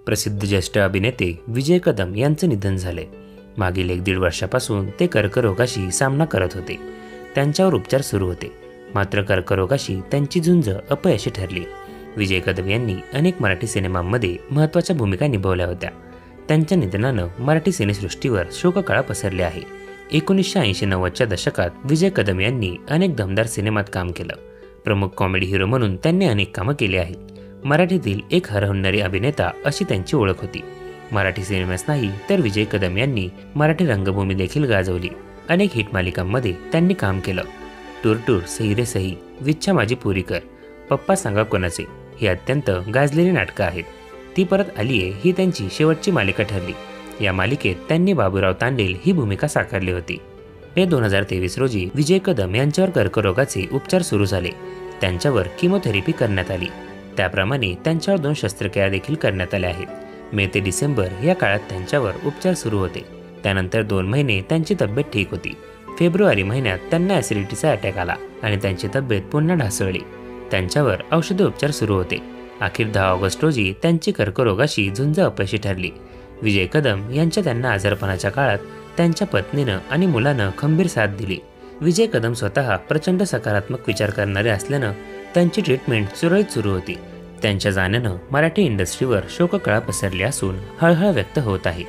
प्रसिद्ध ज्येष्ठ अभिनेते विजय कदम यांचं निधन झाले। मागील 1-1.5 वर्षापासून ते कर्करोगाशी सामना करत होते। त्यांच्यावर उपचार सुरू होते, मात्र कर्करोगाशी त्यांची झुंज अपयशी ठरली। विजय कदम यांनी अनेक मराठी सिनेमांमध्ये महत्त्वाच्या भूमिका निभावल्या होत्या। त्यांच्या निधनानं मराठी सिनेसृष्टीवर शोककळा पसरली आहे। 1980-90च्या दशकात विजय कदम यांनी अनेक दमदार सिनेमात काम केलं। प्रमुख कॉमेडी हिरो म्हणून त्यांनी अनेक कामं केली आहेत। मराठीतील एक हरहुन्नरी अभिनेता अशी त्यांची ओळख होती। मराठी सिनेमाच नाही तर विजय कदम यांनी मराठी रंगभूमी देखील गाजवली। अनेक हिट मालिकांमध्ये त्यांनी काम केलं। टूर टूर, सही रे सही, विच्छा माझी पुरी कर, पप्पा सांगा कोणाचे ही अत्यंत गाजलेली नाटकं आहेत। ती परत आलीये ही त्यांची शेवटची मालिका ठरली। या मालिकेत त्यांनी बाबूराव तांडेल ही भूमिका साकारली होती। मे 2023 रोजी विजय कदम यांच्यावर कर्करोगाचे उपचार सुरू झाले। त्यांच्यावर किमोथेरपी करण्यात आली। त्याप्रमाणे त्यांच्यावर 2 शस्त्रक्रिया देखील करण्यात आल्या आहेत। मे ते डिसेंबर या काळात त्यांच्यावर उपचार सुरू होते। त्यानंतर 2 महिने त्यांची तब्येत ठीक होती। फेब्रुवारी महिन्यात त्यांना ॲसिडिटीचा अटॅक आला आणि त्यांची तब्येत पुन्हा ढासळली। त्यांच्यावर औषधी उपचार सुरू होते। अखेर 10 ऑगस्ट रोजी त्यांची कर्करोगाशी झुंज अपयशी ठरली। विजय कदम यांच्या त्यांना आजारपणाच्या काळात त्यांच्या पत्नीनं आणि मुलानं खंबीर साथ दिली। विजय कदम स्वतः प्रचंड सकारात्मक विचार करणारे असल्यानं त्यांची ट्रीटमेंट सुरळीत सुरू होती। त्यांच्या जाण्यानं मराठी इंडस्ट्रीवर शोककळा पसरली असून हळहळ व्यक्त होत आहे।